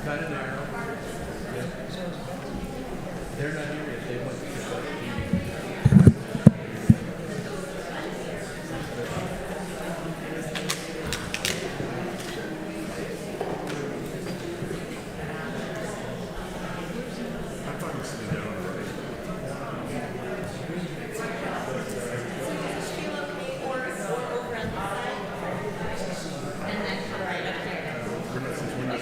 Kind of narrow. Yeah. They're not here yet. They went to I'm fine sitting down on the right. We're not since we're not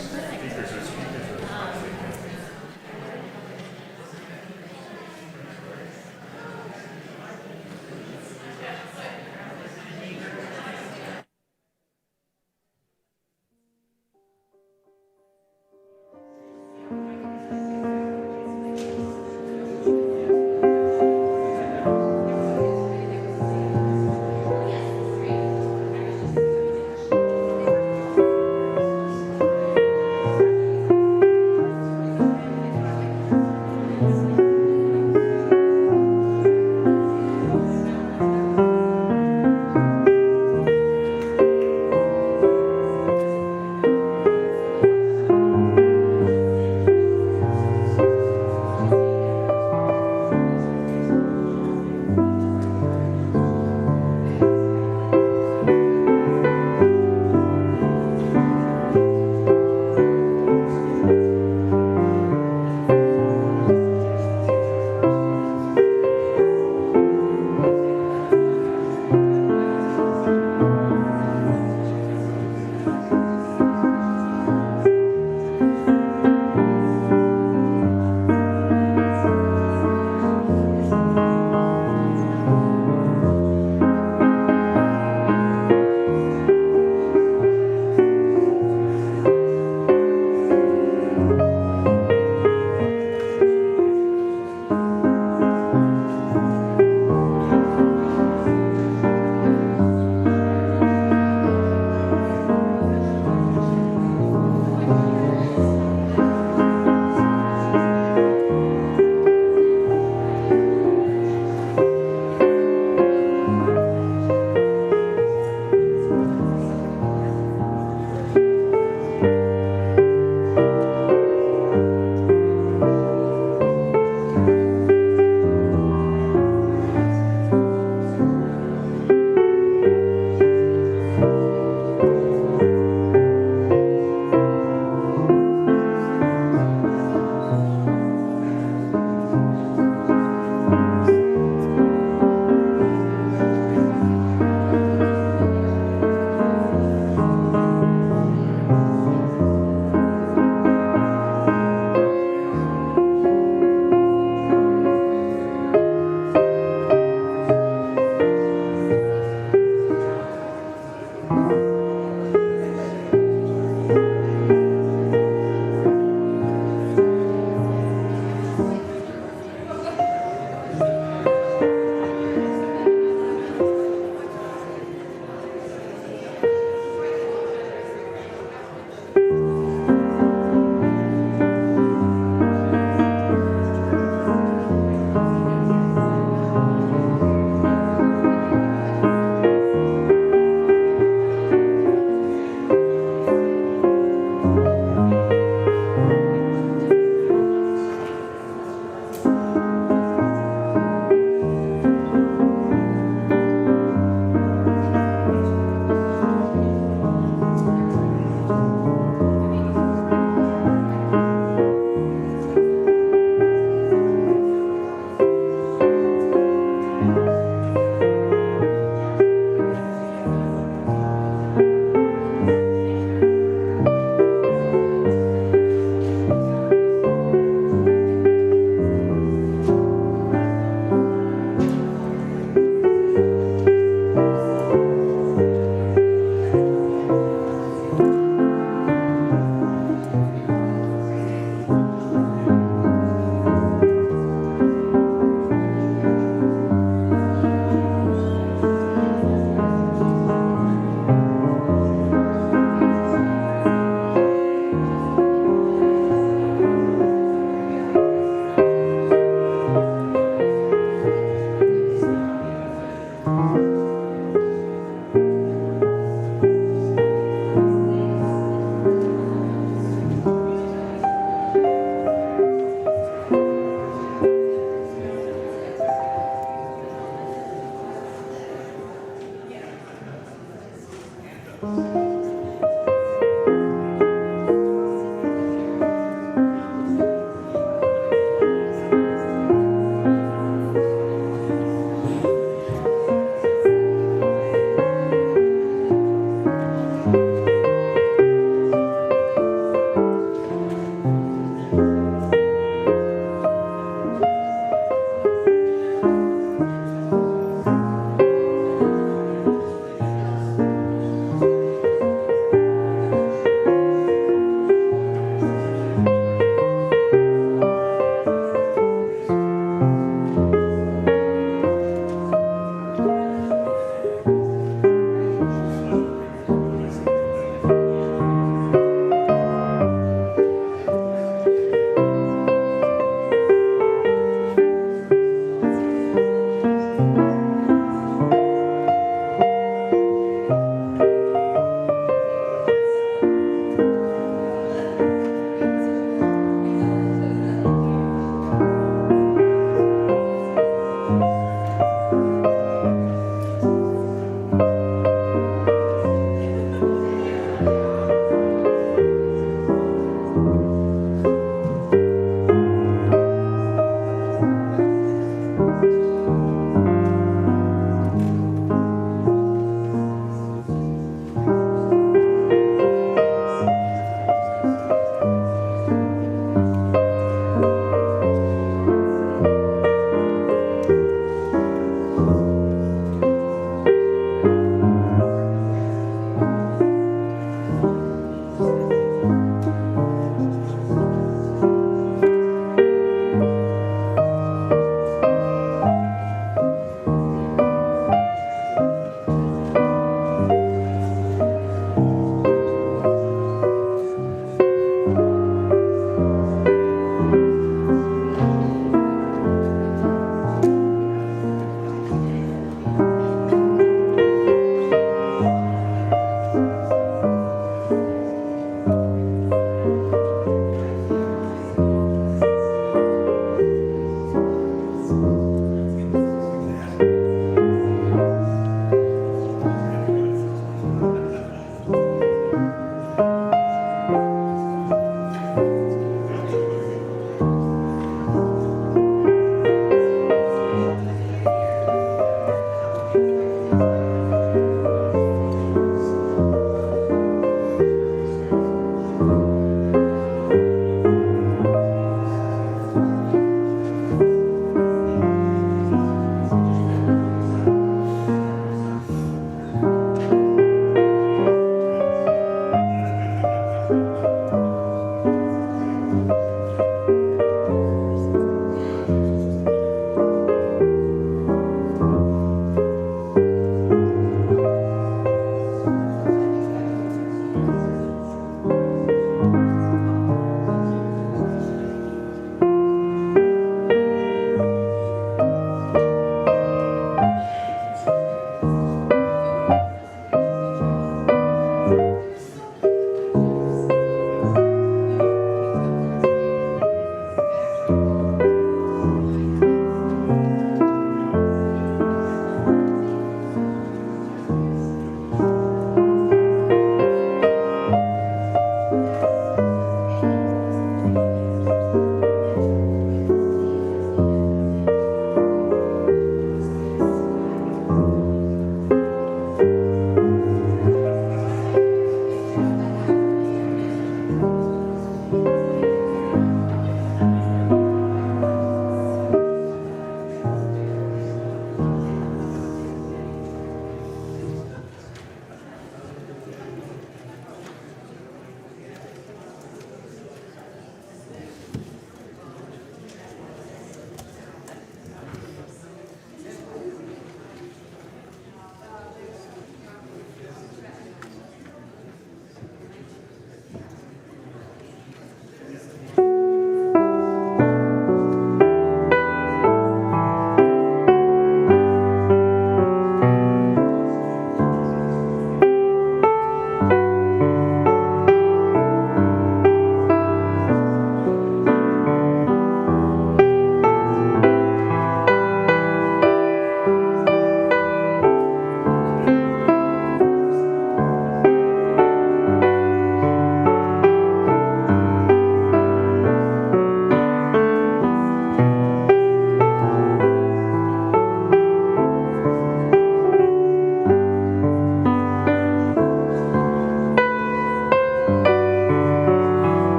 speakers are speakers are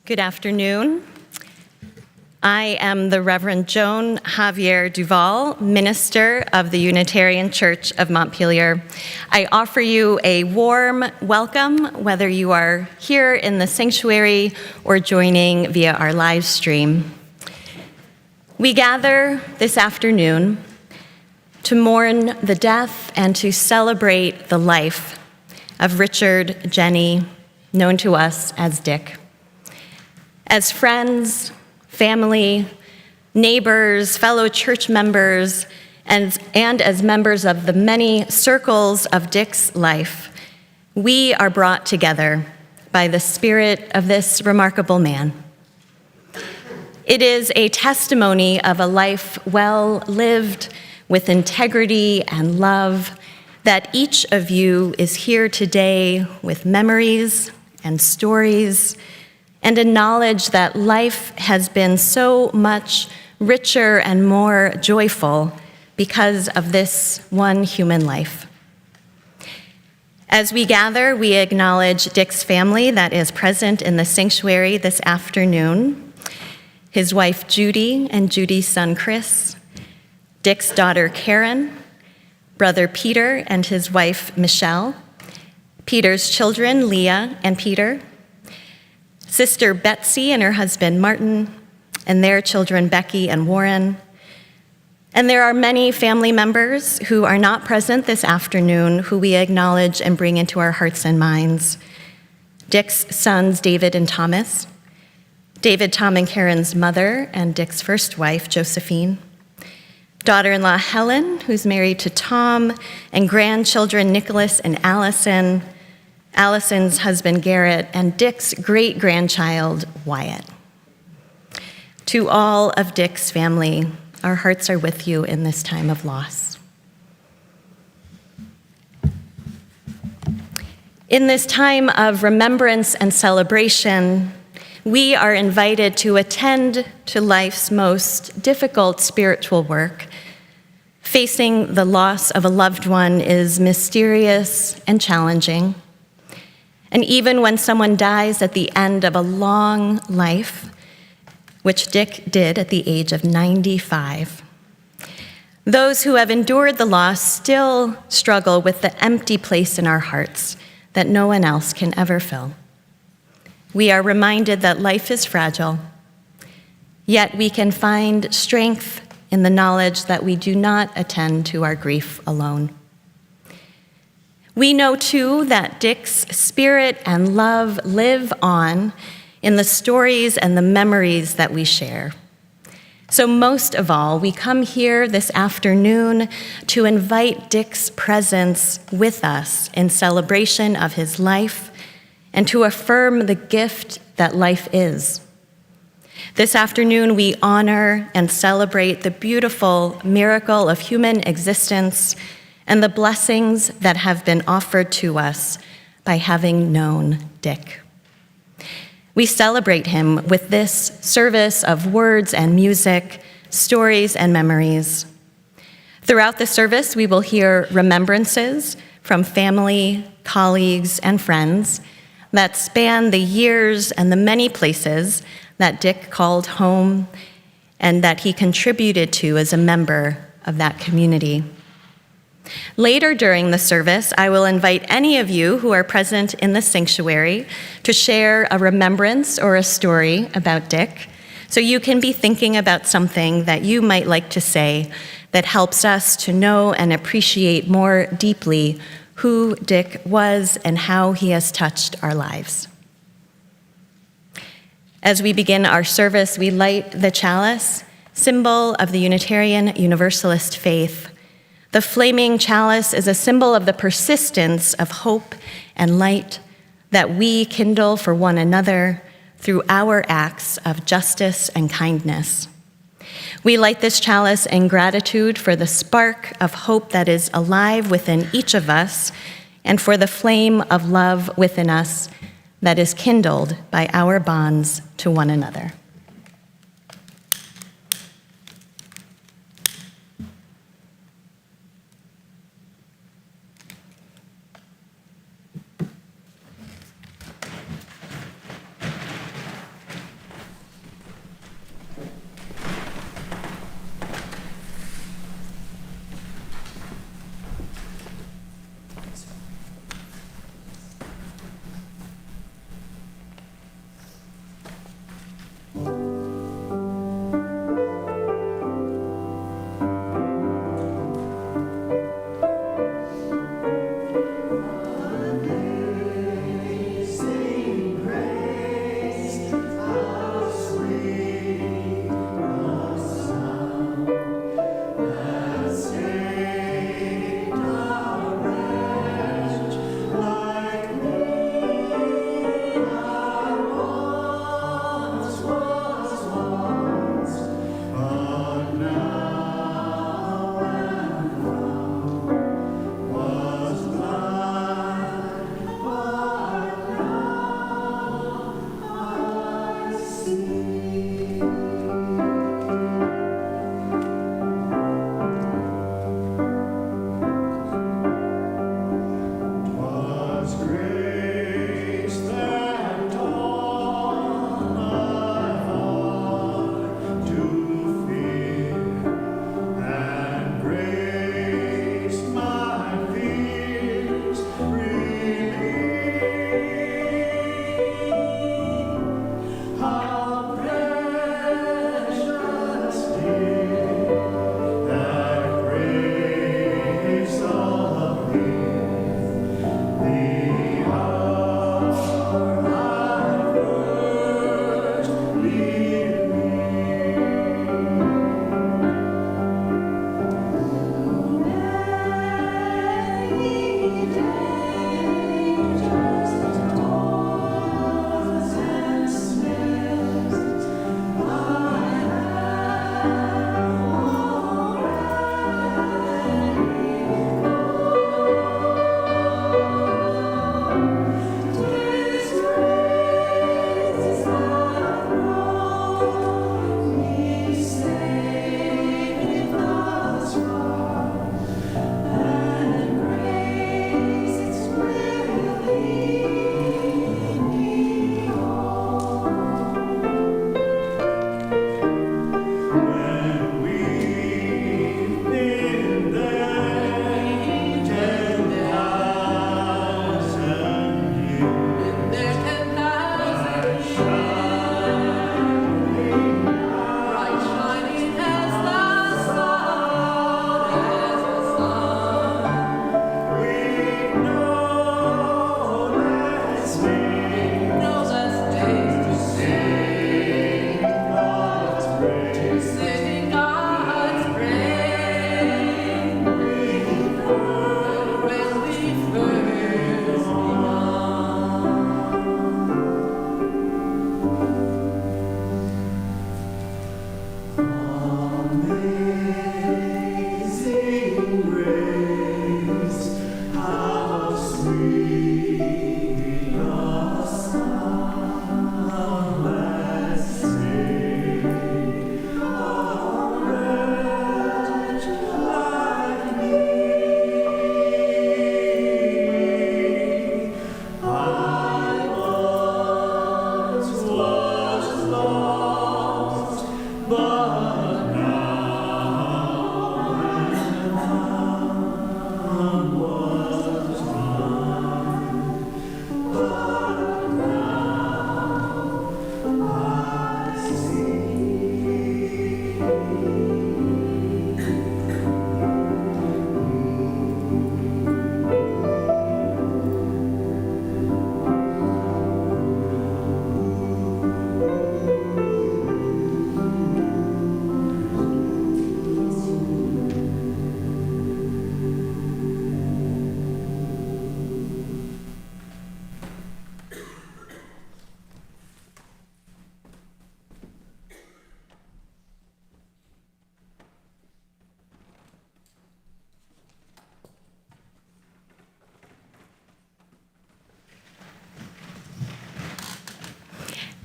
Good afternoon. I am the Reverend Joan Javier Duval, minister of the Unitarian Church of Montpelier. I offer you a warm welcome, whether you are here in the sanctuary or joining via our live stream. We gather this afternoon to mourn the death and to celebrate the life of Richard Jenney, known to us as Dick. As friends, family, neighbors, fellow church members, and as members of the many circles of Dick's life, we are brought together by the spirit of this remarkable man. It is a testimony of a life well lived with integrity and love that each of you is here today with memories and stories and a knowledge that life has been so much richer and more joyful because of this one human life. As we gather, we acknowledge Dick's family that is present in the sanctuary this afternoon, his wife Judy and Judy's son Chris, Dick's daughter Karen, brother Peter and his wife Michelle, Peter's children Leah and Peter, sister Betsy and her husband Martin, and their children Becky and Warren. And there are many family members who are not present this afternoon who we acknowledge and bring into our hearts and minds. Dick's sons David and Thomas, David, Tom, and Karen's mother and Dick's first wife, Josephine, daughter-in-law Helen, who's married to Tom, and grandchildren Nicholas and Allison, Allison's husband Garrett, and Dick's great-grandchild Wyatt. To all of Dick's family, our hearts are with you in this time of loss. In this time of remembrance and celebration, we are invited to attend to life's most difficult spiritual work. Facing the loss of a loved one is mysterious and challenging. And even when someone dies at the end of a long life, which Dick did at the age of 95, those who have endured the loss still struggle with the empty place in our hearts that no one else can ever fill. We are reminded that life is fragile, yet we can find strength in the knowledge that we do not attend to our grief alone. We know, too, that Dick's spirit and love live on in the stories and the memories that we share. So most of all, we come here this afternoon to invite Dick's presence with us in celebration of his life and to affirm the gift that life is. This afternoon, we honor and celebrate the beautiful miracle of human existence and the blessings that have been offered to us by having known Dick. We celebrate him with this service of words and music, stories and memories. Throughout the service, we will hear remembrances from family, colleagues, and friends that span the years and the many places that Dick called home and that he contributed to as a member of that community. Later during the service, I will invite any of you who are present in the sanctuary to share a remembrance or a story about Dick, so you can be thinking about something that you might like to say that helps us to know and appreciate more deeply who Dick was and how he has touched our lives. As we begin our service, we light the chalice, symbol of the Unitarian Universalist faith. The flaming chalice is a symbol of the persistence of hope and light that we kindle for one another through our acts of justice and kindness. We light this chalice in gratitude for the spark of hope that is alive within each of us and for the flame of love within us that is kindled by our bonds to one another.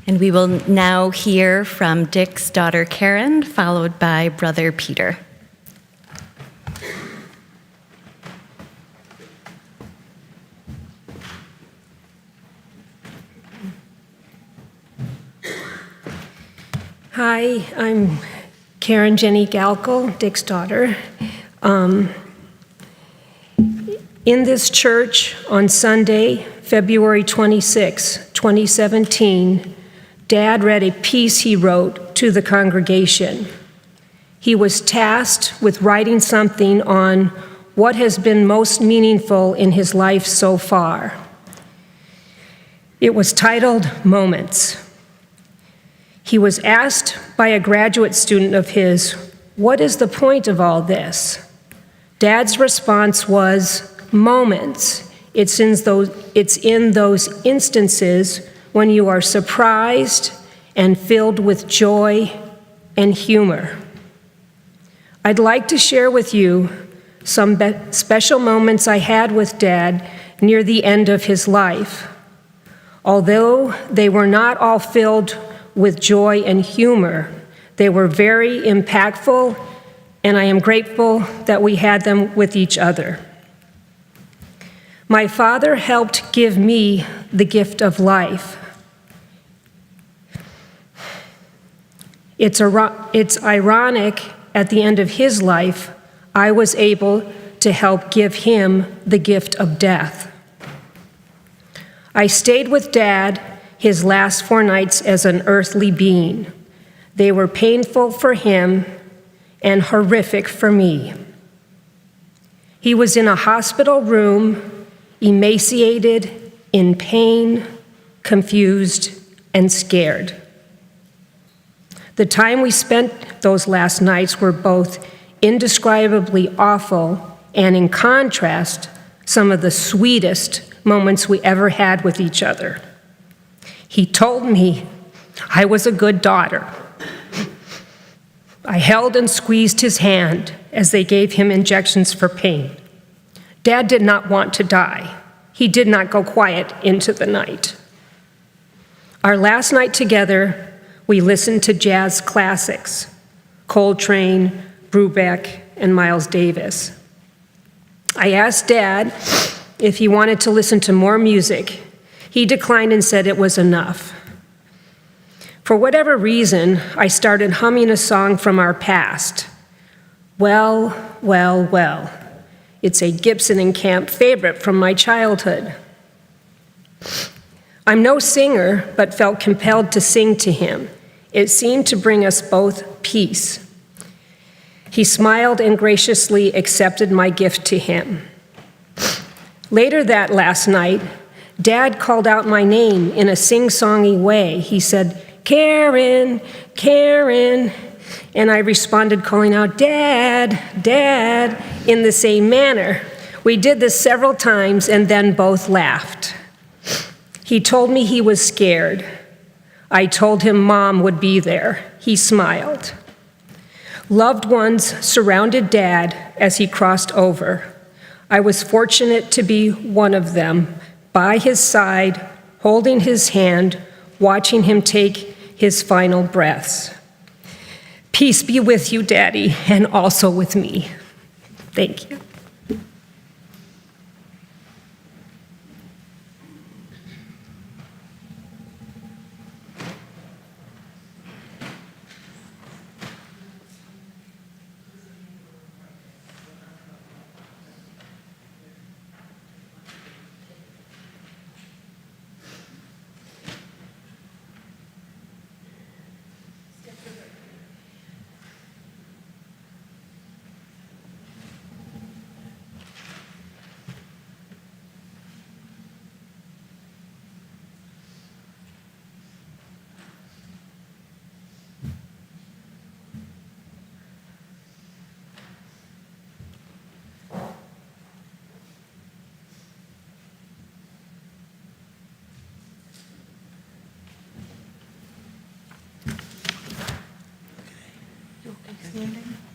And we will now hear from Dick's daughter Karen, followed by brother Peter. Hi, I'm Karen Jenney Galkel, Dick's daughter. In this church on Sunday, February 26, 2017, Dad read a piece he wrote to the congregation. He was tasked with writing something on what has been most meaningful in his life so far. It was titled Moments. He was asked by a graduate student of his, "What is the point of all this?" Dad's response was, "Moments. It's in those instances when you are surprised and filled with joy and humor." I'd like to share with you some special moments I had with Dad near the end of his life. Although they were not all filled with joy and humor, they were very impactful, and I am grateful that we had them with each other. My father helped give me the gift of life. It's ironic, at the end of his life, I was able to help give him the gift of death. I stayed with Dad his last 4 nights as an earthly being. They were painful for him and horrific for me. He was in a hospital room, emaciated, in pain, confused, and scared. The time we spent those last nights were both indescribably awful and, in contrast, some of the sweetest moments we ever had with each other. He told me I was a good daughter. I held and squeezed his hand as they gave him injections for pain. Dad did not want to die. He did not go quiet into the night. Our last night together, we listened to jazz classics, Coltrane, Brubeck, and Miles Davis. I asked Dad if he wanted to listen to more music. He declined and said it was enough. For whatever reason, I started humming a song from our past. Well, well, well. It's a Gibson and Camp favorite from my childhood. I'm no singer, but felt compelled to sing to him. It seemed to bring us both peace. He smiled and graciously accepted my gift to him. Later that last night, Dad called out my name in a sing-songy way. He said, "Karen, Karen," and I responded calling out, "Dad, Dad," in the same manner. We did this several times and then both laughed. He told me he was scared. I told him Mom would be there. He smiled. Loved ones surrounded Dad as he crossed over. I was fortunate to be one of them, by his side, holding his hand, watching him take his final breaths. Peace be with you, Daddy, and also with me. Thank you.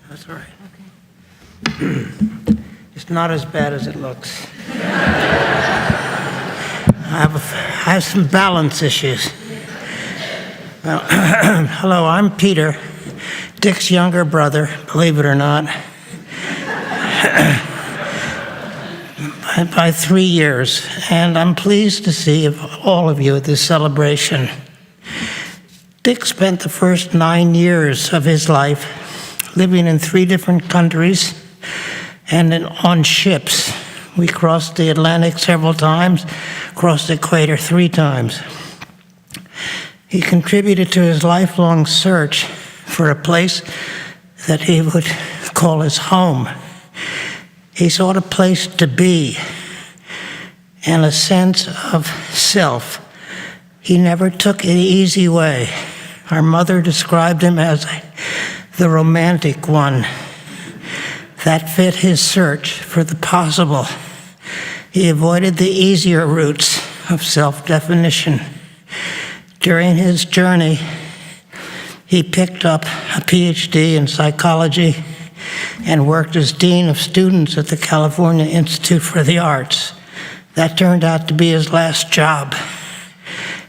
That's all right. It's not as bad as it looks. I have some balance issues. Well, hello, I'm Peter, Dick's younger brother, believe it or not, by 3 years, and I'm pleased to see all of you at this celebration. Dick spent the first 9 years of his life living in 3 different countries and on ships. We crossed the Atlantic several times, crossed the equator 3 times. He contributed to his lifelong search for a place that he would call his home. He sought a place to be and a sense of self. He never took the easy way. Our mother described him as the romantic one. That fit his search for the possible. He avoided the easier routes of self-definition. During his journey, he picked up a PhD in psychology and worked as Dean of Students at the California Institute for the Arts. That turned out to be his last job.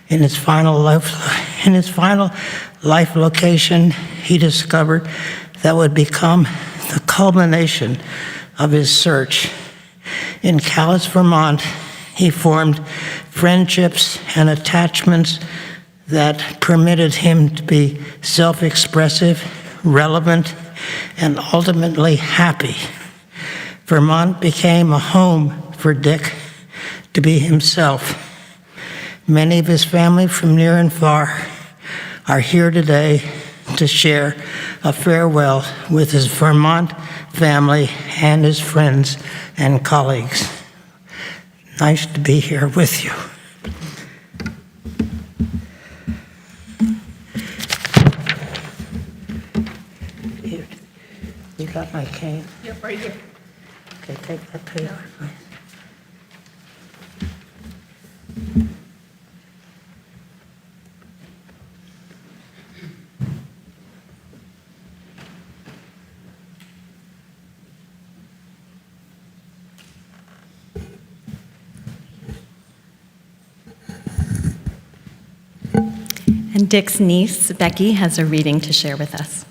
In his final life location, he discovered that would become the culmination of his search. In Calais, Vermont, he formed friendships and attachments that permitted him to be self-expressive, relevant, and ultimately happy. Vermont became a home for Dick to be himself. Many of his family from near and far are here today to share a farewell with his Vermont family and his friends and colleagues. Nice to be here with you. You got my cane? Yep, right here. Okay, take that paper, please. And Dick's niece, Becky, has a reading to share with us.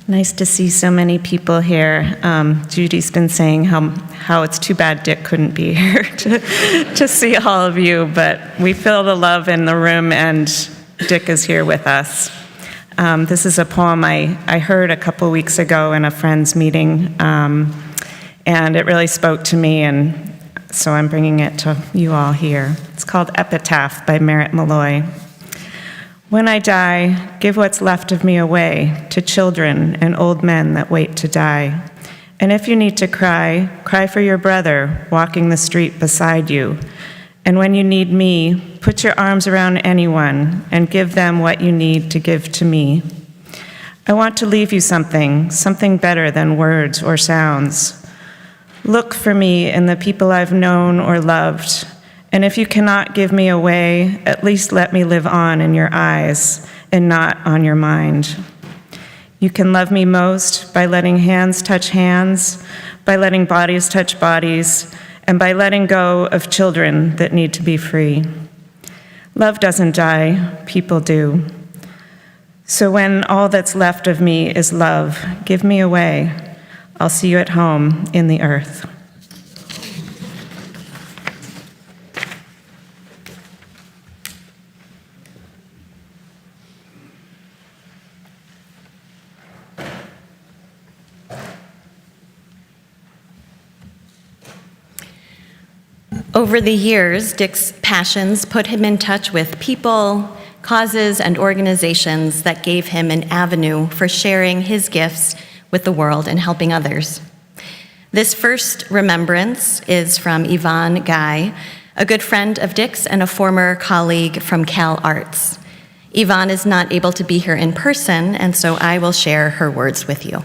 Nice to see so many people here. Judy's been saying how it's too bad Dick couldn't be here to see all of you, but we feel the love in the room, and Dick is here with us. This is a poem I heard a couple weeks ago in a friend's meeting, and it really spoke to me, and so I'm bringing it to you all here. It's called Epitaph by Merritt Malloy. When I die, give what's left of me away to children and old men that wait to die. And if you need to cry, cry for your brother walking the street beside you. And when you need me, put your arms around anyone and give them what you need to give to me. I want to leave you something better than words or sounds. Look for me in the people I've known or loved. And if you cannot give me away, at least let me live on in your eyes and not on your mind. You can love me most by letting hands touch hands, by letting bodies touch bodies, and by letting go of children that need to be free. Love doesn't die, people do. So when all that's left of me is love, give me away. I'll see you at home in the earth. Over the years, Dick's passions put him in touch with people, causes, and organizations that gave him an avenue for sharing his gifts with the world and helping others. This first remembrance is from Yvonne Guy, a good friend of Dick's and a former colleague from Cal Arts. Yvonne is not able to be here in person, and so I will share her words with you.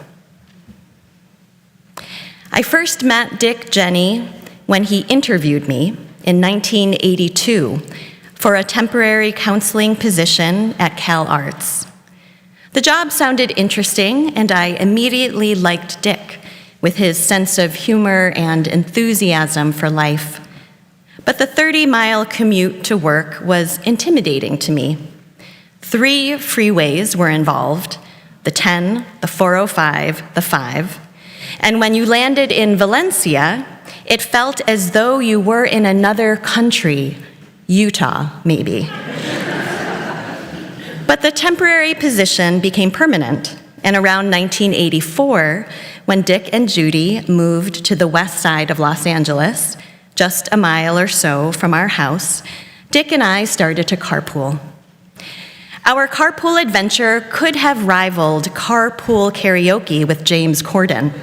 I first met Dick Jenney when he interviewed me in 1982 for a temporary counseling position at Cal Arts. The job sounded interesting, and I immediately liked Dick with his sense of humor and enthusiasm for life. But the 30-mile commute to work was intimidating to me. 3 freeways were involved, the 10, the 405, the 5. And when you landed in Valencia, it felt as though you were in another country, Utah, maybe. But the temporary position became permanent, and around 1984, when Dick and Judy moved to the west side of Los Angeles, just a mile or so from our house, Dick and I started to carpool. Our carpool adventure could have rivaled carpool karaoke with James Corden.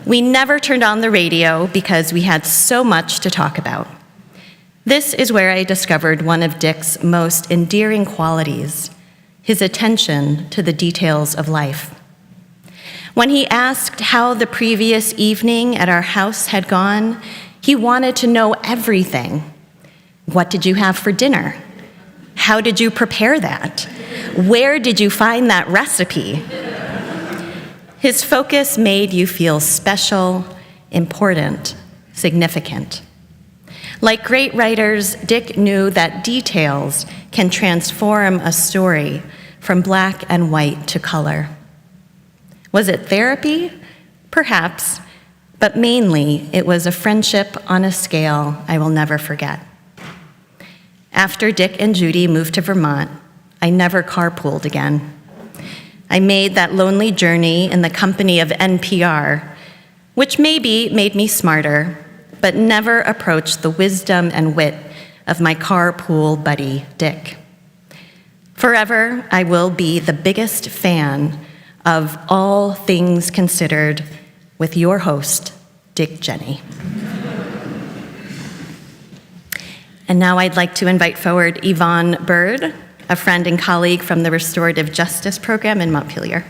We never turned on the radio because we had so much to talk about. This is where I discovered one of Dick's most endearing qualities, his attention to the details of life. When he asked how the previous evening at our house had gone, he wanted to know everything. What did you have for dinner? How did you prepare that? Where did you find that recipe? His focus made you feel special, important, significant. Like great writers, Dick knew that details can transform a story from black and white to color. Was it therapy? Perhaps, but mainly it was a friendship on a scale I will never forget. After Dick and Judy moved to Vermont, I never carpooled again. I made that lonely journey in the company of NPR, which maybe made me smarter, but never approached the wisdom and wit of my carpool buddy, Dick. Forever, I will be the biggest fan of All Things Considered with your host, Dick Jenney. And now I'd like to invite forward Yvonne Bird, a friend and colleague from the Restorative Justice Program in Montpelier.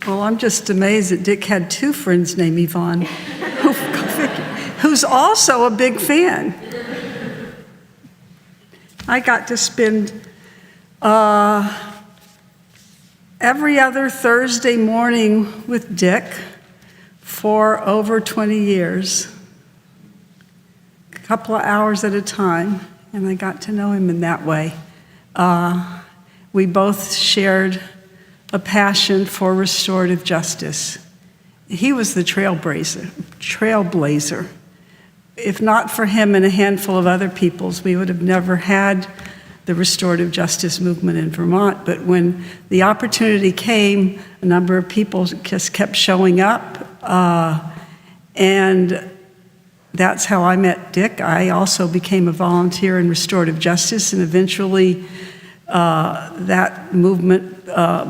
Well, I'm just amazed that Dick had 2 friends named Yvonne, who's also a big fan. I got to spend every other Thursday morning with Dick for over 20 years, a couple of hours at a time, and I got to know him in that way. We both shared a passion for restorative justice. He was the trailblazer. If not for him and a handful of other peoples, we would have never had the restorative justice movement in Vermont. But when the opportunity came, a number of people just kept showing up, and that's how I met Dick. I also became a volunteer in restorative justice, and eventually that movement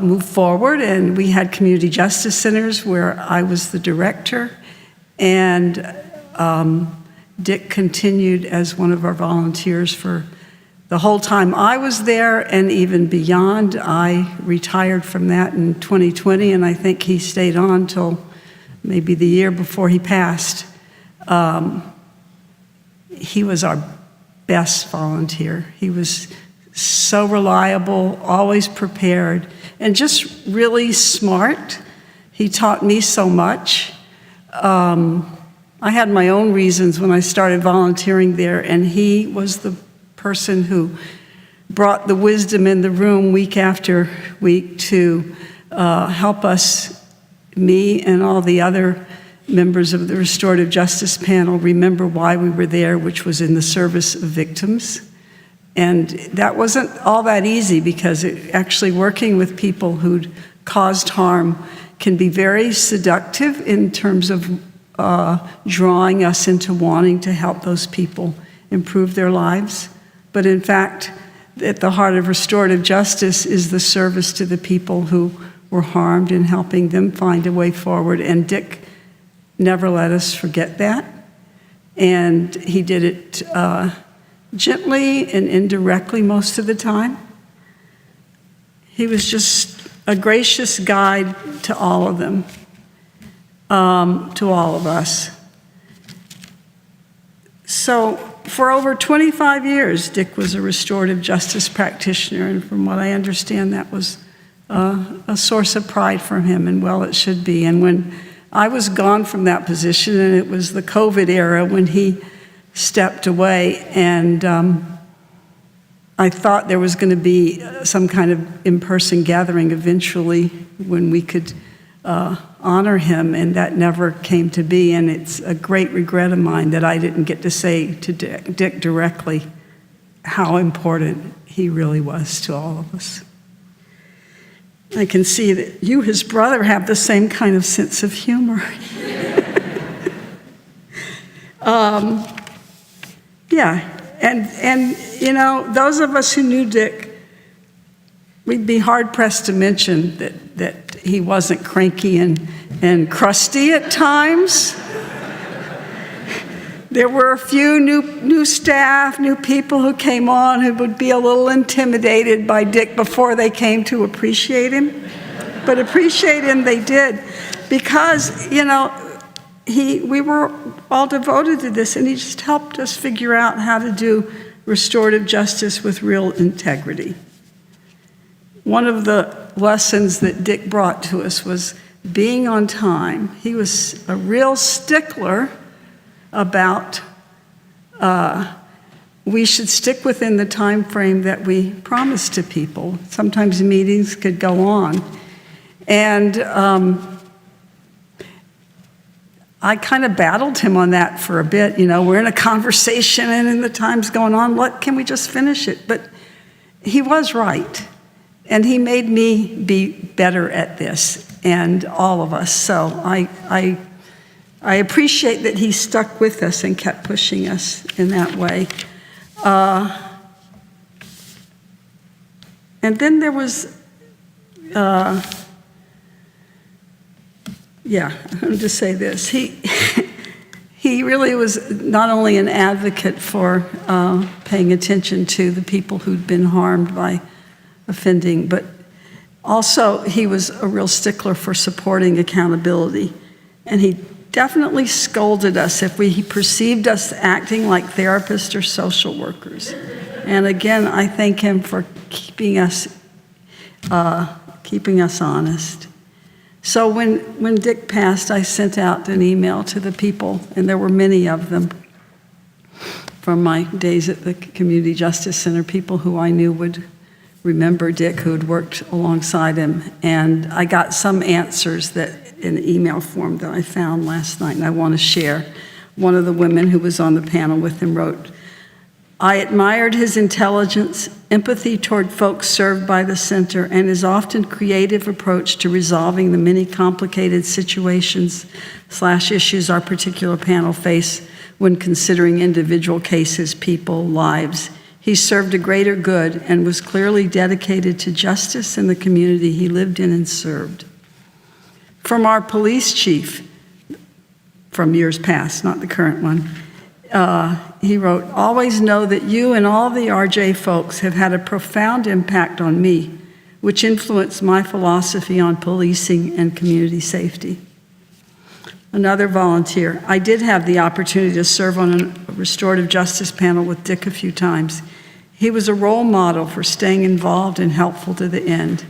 moved forward, and we had community justice centers where I was the director, and Dick continued as one of our volunteers for the whole time I was there and even beyond. I retired from that in 2020, and I think he stayed on till maybe the year before he passed. He was our best volunteer. He was so reliable, always prepared, and just really smart. He taught me so much. I had my own reasons when I started volunteering there, and he was the person who brought the wisdom in the room week after week to help us, me and all the other members of the restorative justice panel, remember why we were there, which was in the service of victims. And that wasn't all that easy, because actually working with people who'd caused harm can be very seductive in terms of drawing us into wanting to help those people improve their lives. But in fact, at the heart of restorative justice is the service to the people who were harmed and helping them find a way forward. And Dick never let us forget that. And he did it gently and indirectly most of the time. He was just a gracious guide to all of them, to all of us. So for over 25 years, Dick was a restorative justice practitioner, and from what I understand, that was a source of pride for him, and well, it should be. And when I was gone from that position, and it was the COVID era when he stepped away, and I thought there was going to be some kind of in-person gathering eventually when we could honor him, and that never came to be. And it's a great regret of mine that I didn't get to say to Dick directly how important he really was to all of us. I can see that you, his brother, have the same kind of sense of humor. Yeah, and you know, those of us who knew Dick, we'd be hard-pressed to mention that he wasn't cranky and crusty at times. There were a few new staff, new people who came on who would be a little intimidated by Dick before they came to appreciate him. But appreciate him they did, because, you know, we were all devoted to this, and he just helped us figure out how to do restorative justice with real integrity. One of the lessons that Dick brought to us was being on time. He was a real stickler about we should stick within the time frame that we promised to people. Sometimes meetings could go on. And I kind of battled him on that for a bit. You know, we're in a conversation and the time's going on. Can we just finish it? But he was right. And he made me be better at this, and all of us. So I appreciate that he stuck with us and kept pushing us in that way. And then there was, I'm going to say this. He really was not only an advocate for paying attention to the people who'd been harmed by offending, but also he was a real stickler for supporting accountability. And he definitely scolded us if he perceived us acting like therapists or social workers. And again, I thank him for keeping us honest. So when Dick passed, I sent out an email to the people, and there were many of them from my days at the Community Justice Center, people who I knew would remember Dick, who had worked alongside him. And I got some answers that in email form that I found last night, and I want to share. One of the women who was on the panel with him wrote, "I admired his intelligence, empathy toward folks served by the center, and his often creative approach to resolving the many complicated situations/issues our particular panel face when considering individual cases, people, lives. He served a greater good and was clearly dedicated to justice in the community he lived in and served." From our police chief, from years past, not the current one, he wrote, "Always know that you and all the RJ folks have had a profound impact on me, which influenced my philosophy on policing and community safety." Another volunteer, "I did have the opportunity to serve on a restorative justice panel with Dick a few times. He was a role model for staying involved and helpful to the end."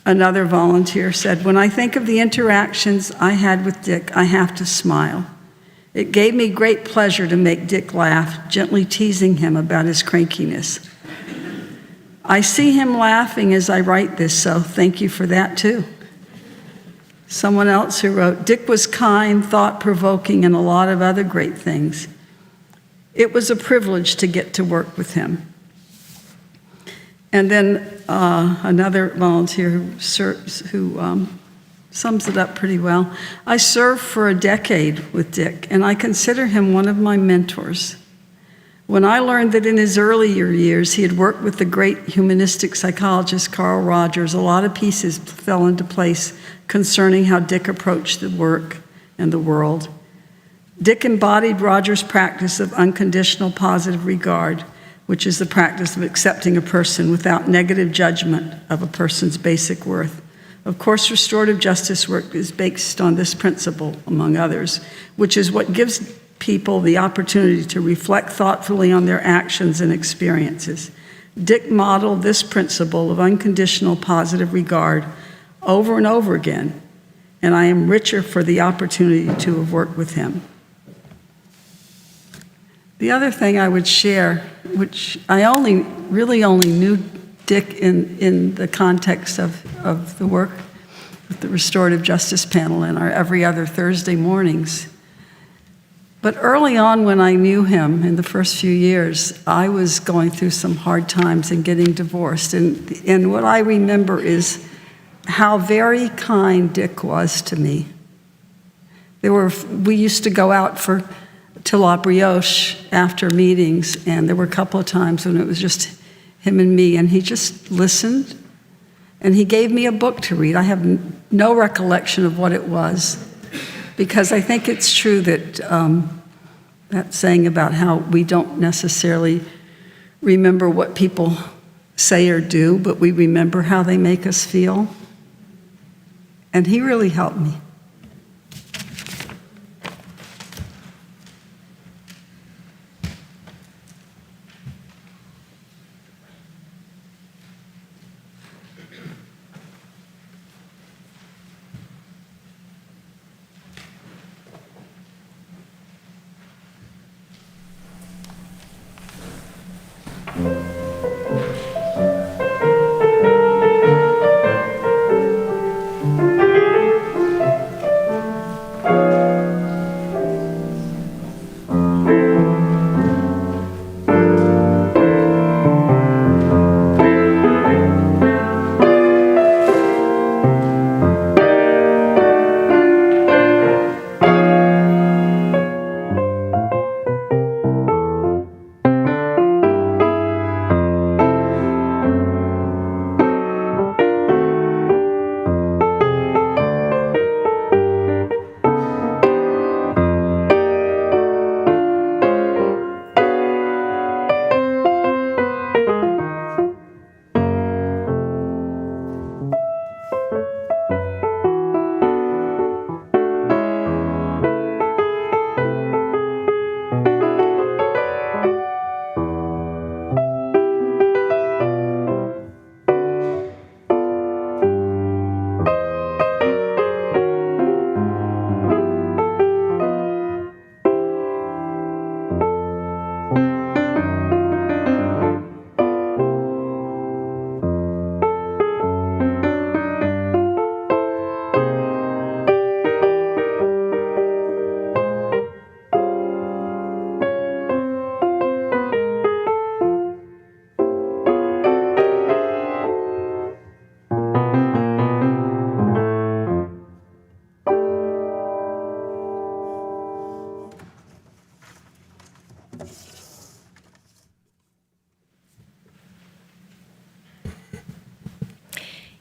Another volunteer said, "When I think of the interactions I had with Dick, I have to smile. It gave me great pleasure to make Dick laugh, gently teasing him about his crankiness. I see him laughing as I write this, so thank you for that too." Someone else who wrote, "Dick was kind, thought-provoking, and a lot of other great things. It was a privilege to get to work with him." And then another volunteer who sums it up pretty well. "I served for a decade with Dick, and I consider him one of my mentors. When I learned that in his earlier years he had worked with the great humanistic psychologist Carl Rogers, a lot of pieces fell into place concerning how Dick approached the work and the world. Dick embodied Rogers' practice of unconditional positive regard, which is the practice of accepting a person without negative judgment of a person's basic worth. Of course, restorative justice work is based on this principle, among others, which is what gives people the opportunity to reflect thoughtfully on their actions and experiences. Dick modeled this principle of unconditional positive regard over and over again, and I am richer for the opportunity to have worked with him. The other thing I would share, which I really only knew Dick in the context of the work with the Restorative Justice Panel and our every other Thursday mornings. But early on when I knew him, in the first few years, I was going through some hard times and getting divorced. And what I remember is how very kind Dick was to me. We used to go out to La Brioche after meetings, and there were a couple of times when it was just him and me, and he just listened, and he gave me a book to read. I have no recollection of what it was, because I think it's true that that saying about how we don't necessarily remember what people say or do, but we remember how they make us feel. And he really helped me.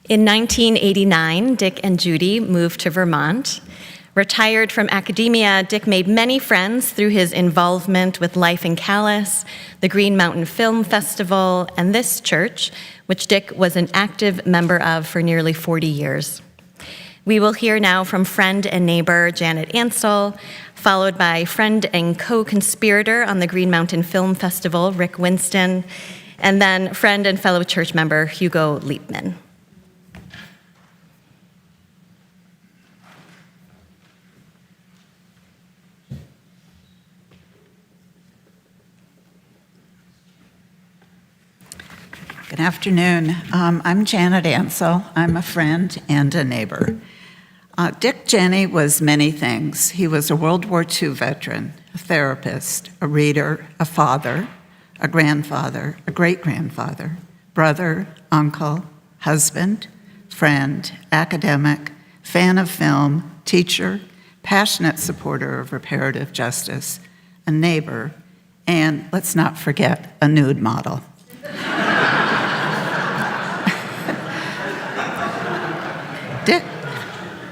In 1989, Dick and Judy moved to Vermont. Retired from academia, Dick made many friends through his involvement with Life in Calais, the Green Mountain Film Festival, and this church, which Dick was an active member of for nearly 40 years. We will hear now from friend and neighbor Janet Ansell, followed by friend and co-conspirator on the Green Mountain Film Festival, Rick Winston, and then friend and fellow church member Hugo Liepman. Good afternoon. I'm Janet Ansell. I'm a friend and a neighbor. Dick Jenney was many things. He was a World War II veteran, a therapist, a reader, a father, a grandfather, a great-grandfather, brother, uncle, husband, friend, academic, fan of film, teacher, passionate supporter of reparative justice, a neighbor, and let's not forget, a nude model.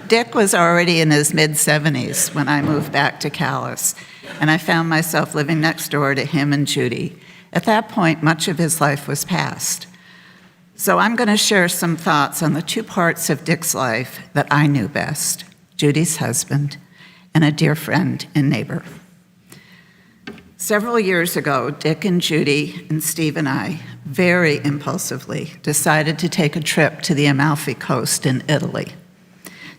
Dick was already in his mid-70s when I moved back to Calais, and I found myself living next door to him and Judy. At that point, much of his life was past. So I'm going to share some thoughts on the two parts of Dick's life that I knew best, Judy's husband and a dear friend and neighbor. Several years ago, Dick and Judy and Steve and I, very impulsively, decided to take a trip to the Amalfi Coast in Italy.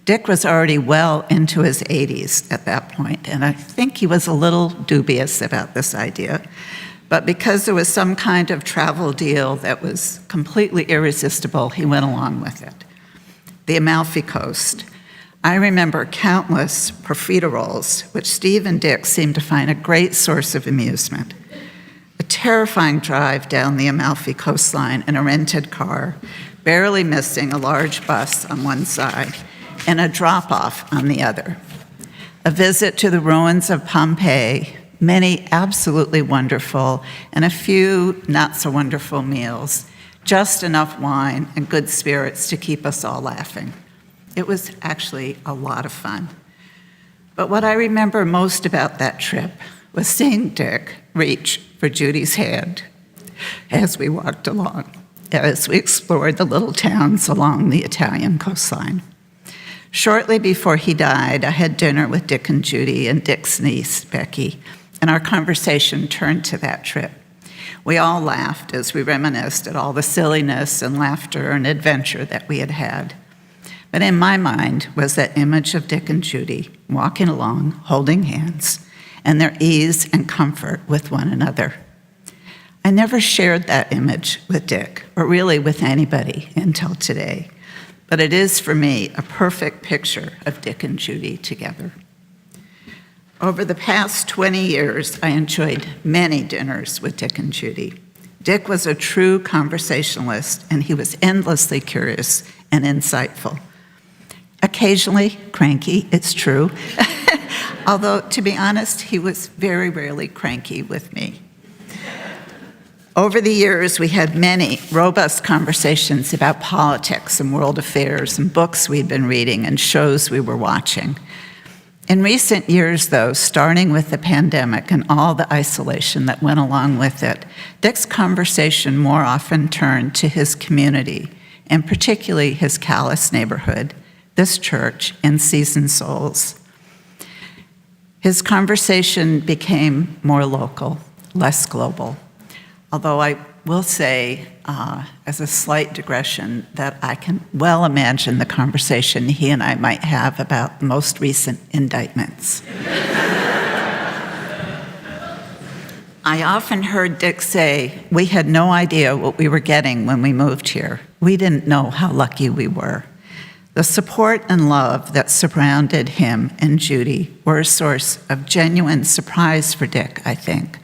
Dick was already well into his 80s at that point, and I think he was a little dubious about this idea. But because there was some kind of travel deal that was completely irresistible, he went along with it. The Amalfi Coast. I remember countless profiteroles, which Steve and Dick seemed to find a great source of amusement. A terrifying drive down the Amalfi coastline in a rented car, barely missing a large bus on one side, and a drop-off on the other. A visit to the ruins of Pompeii, many absolutely wonderful, and a few not-so-wonderful meals, just enough wine and good spirits to keep us all laughing. It was actually a lot of fun. But what I remember most about that trip was seeing Dick reach for Judy's hand as we walked along, as we explored the little towns along the Italian coastline. Shortly before he died, I had dinner with Dick and Judy and Dick's niece, Becky, and our conversation turned to that trip. We all laughed as we reminisced at all the silliness and laughter and adventure that we had had. But in my mind was that image of Dick and Judy walking along, holding hands, and their ease and comfort with one another. I never shared that image with Dick, or really with anybody until today. But it is, for me, a perfect picture of Dick and Judy together. Over the past 20 years, I enjoyed many dinners with Dick and Judy. Dick was a true conversationalist, and he was endlessly curious and insightful. Occasionally cranky, it's true. Although, to be honest, he was very rarely cranky with me. Over the years, we had many robust conversations about politics and world affairs and books we'd been reading and shows we were watching. In recent years, though, starting with the pandemic and all the isolation that went along with it, Dick's conversation more often turned to his community, and particularly his Calais neighborhood, this church, and Seasoned Souls. His conversation became more local, less global. Although I will say, as a slight digression, that I can well imagine the conversation he and I might have about the most recent indictments. I often heard Dick say, we had no idea what we were getting when we moved here. We didn't know how lucky we were. The support and love that surrounded him and Judy were a source of genuine surprise for Dick, I think.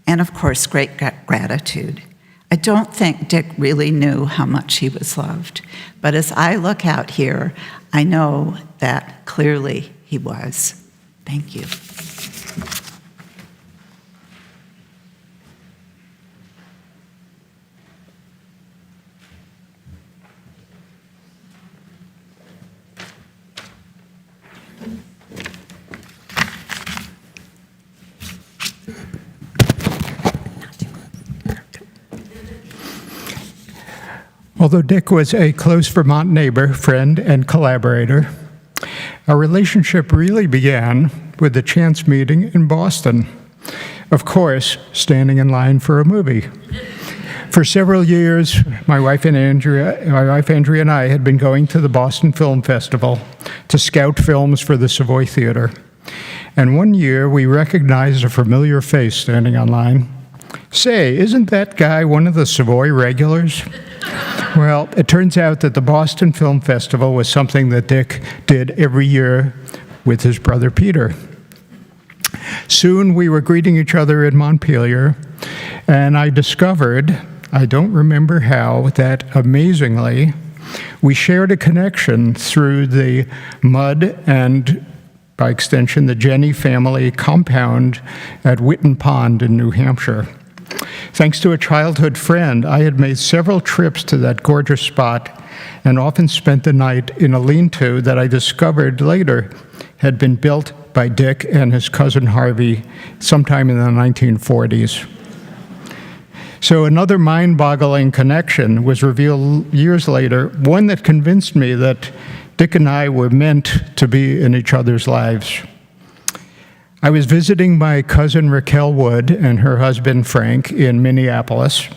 And of course, great gratitude. I don't think Dick really knew how much he was loved, but as I look out here, I know that clearly he was. Thank you. Although Dick was a close Vermont neighbor, friend, and collaborator, our relationship really began with a chance meeting in Boston. Of course, standing in line for a movie. For several years, my wife Andrea and I had been going to the Boston Film Festival to scout films for the Savoy Theater. And one year, we recognized a familiar face standing in line. Say, isn't that guy one of the Savoy regulars? Well, it turns out that the Boston Film Festival was something that Dick did every year with his brother Peter. Soon we were greeting each other in Montpelier, and I discovered, I don't remember how, that amazingly, we shared a connection through the Mudd and, by extension, the Jenney family compound at Whitten Pond in New Hampshire. Thanks to a childhood friend, I had made several trips to that gorgeous spot and often spent the night in a lean-to that I discovered later had been built by Dick and his cousin Harvey sometime in the 1940s. So another mind-boggling connection was revealed years later, one that convinced me that Dick and I were meant to be in each other's lives. I was visiting my cousin Raquel Wood and her husband Frank in Minneapolis.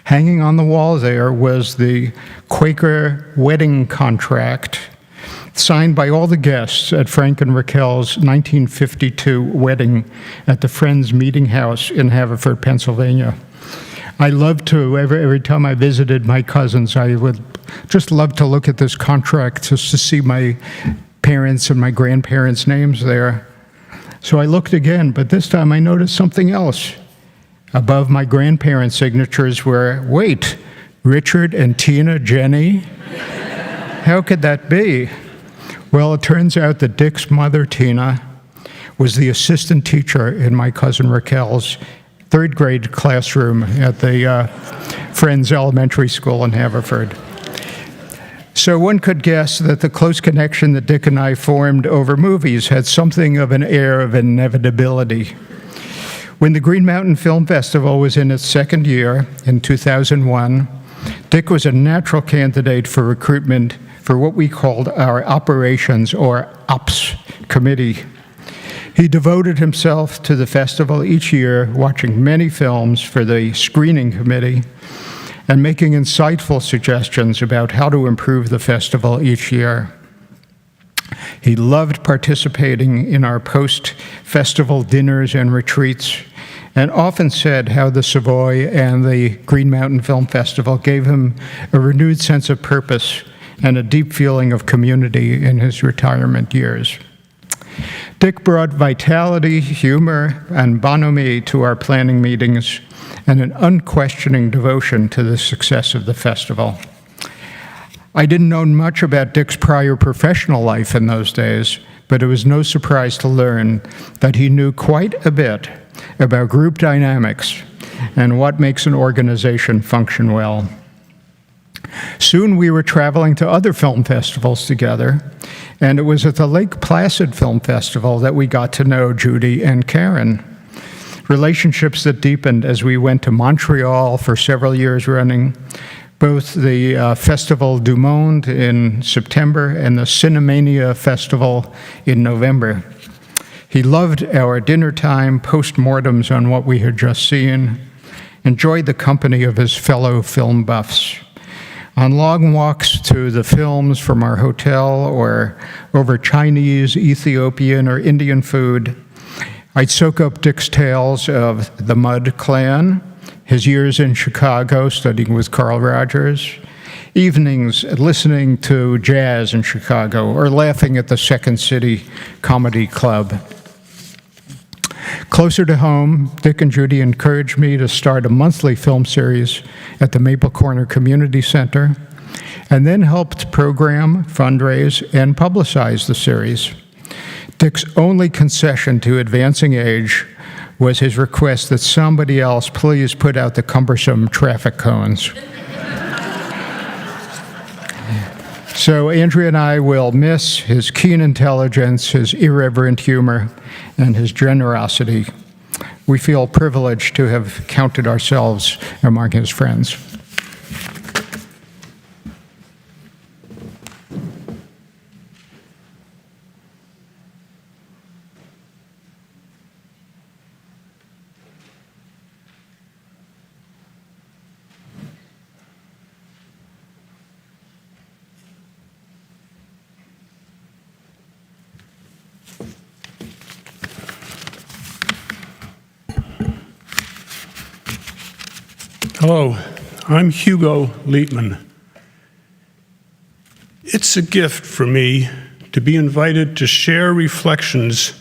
Hanging on the wall there was the Quaker wedding contract signed by all the guests at Frank and Raquel's 1952 wedding at the Friends Meeting House in Haverford, Pennsylvania. I loved to, every time I visited my cousins, I would just love to look at this contract just to see my parents' and my grandparents' names there. So I looked again, but this time I noticed something else. Above my grandparents' signatures were, wait, Richard and Tina Jenney? How could that be? Well, it turns out that Dick's mother, Tina, was the assistant teacher in my cousin Raquel's third grade classroom at the Friends Elementary School in Haverford. So one could guess that the close connection that Dick and I formed over movies had something of an air of inevitability. When the Green Mountain Film Festival was in its second year, in 2001, Dick was a natural candidate for recruitment for what we called our Operations, or OPS, committee. He devoted himself to the festival each year, watching many films for the screening committee, and making insightful suggestions about how to improve the festival each year. He loved participating in our post-festival dinners and retreats, and often said how the Savoy and the Green Mountain Film Festival gave him a renewed sense of purpose and a deep feeling of community in his retirement years. Dick brought vitality, humor, and bonhomie to our planning meetings, and an unquestioning devotion to the success of the festival. I didn't know much about Dick's prior professional life in those days, but it was no surprise to learn that he knew quite a bit about group dynamics and what makes an organization function well. Soon we were traveling to other film festivals together, and it was at the Lake Placid Film Festival that we got to know Judy and Karen. Relationships that deepened as we went to Montreal for several years running, both the Festival du Monde in September and the Cinemania Festival in November. He loved our dinner time, post-mortems on what we had just seen, enjoyed the company of his fellow film buffs. On long walks to the films from our hotel or over Chinese, Ethiopian, or Indian food, I'd soak up Dick's tales of the Mud Clan, his years in Chicago studying with Carl Rogers, evenings listening to jazz in Chicago, or laughing at the Second City Comedy Club. Closer to home, Dick and Judy encouraged me to start a monthly film series at the Maple Corner Community Center, and then helped program, fundraise, and publicize the series. Dick's only concession to advancing age was his request that somebody else please put out the cumbersome traffic cones. So Andrea and I will miss his keen intelligence, his irreverent humor, and his generosity. We feel privileged to have counted ourselves among his friends. Hello, I'm Hugo Lietman. It's a gift for me to be invited to share reflections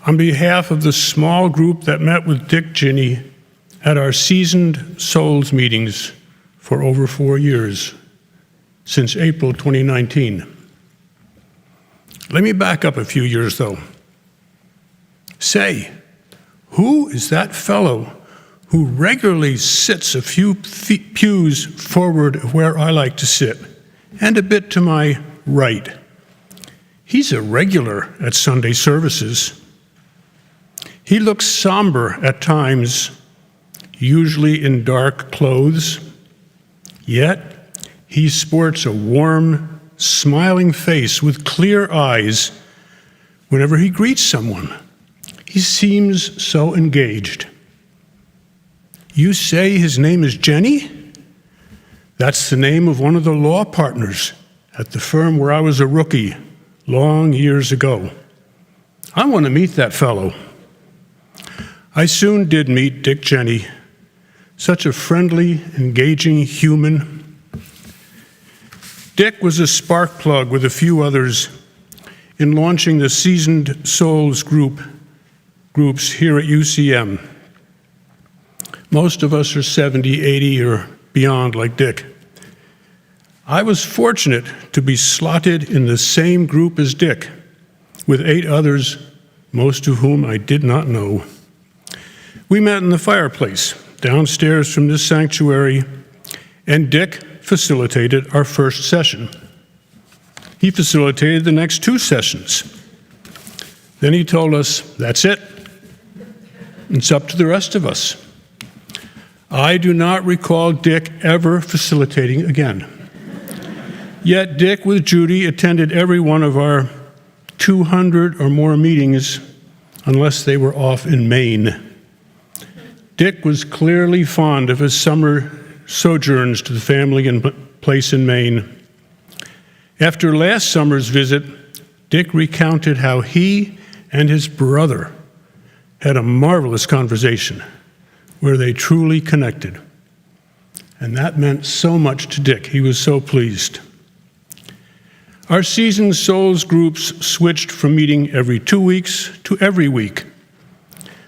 on behalf of the small group that met with Dick Jenney at our Seasoned Souls meetings for over 4 years, since April 2019. Let me back up a few years, though. Say, who is that fellow who regularly sits a few pews forward of where I like to sit, and a bit to my right? He's a regular at Sunday services. He looks somber at times, usually in dark clothes, yet he sports a warm, smiling face with clear eyes, Whenever he greets someone, he seems so engaged. You say his name is Jenney? That's the name of one of the law partners at the firm where I was a rookie long years ago. I want to meet that fellow. I soon did meet Dick Jenney, such a friendly, engaging human. Dick was a spark plug with a few others in launching the Seasoned Souls groups here at UCM. Most of us are 70, 80, or beyond like Dick. I was fortunate to be slotted in the same group as Dick, with 8 others, most of whom I did not know. We met in the fireplace, downstairs from this sanctuary, and Dick facilitated our first session. He facilitated the next 2 sessions. Then he told us, that's it. It's up to the rest of us. I do not recall Dick ever facilitating again. Yet Dick, with Judy, attended every one of our 200 or more meetings, unless they were off in Maine. Dick was clearly fond of his summer sojourns to the family and place in Maine. After last summer's visit, Dick recounted how he and his brother had a marvelous conversation where they truly connected. And that meant so much to Dick. He was so pleased. Our Seasoned Souls groups switched from meeting every 2 weeks to every week.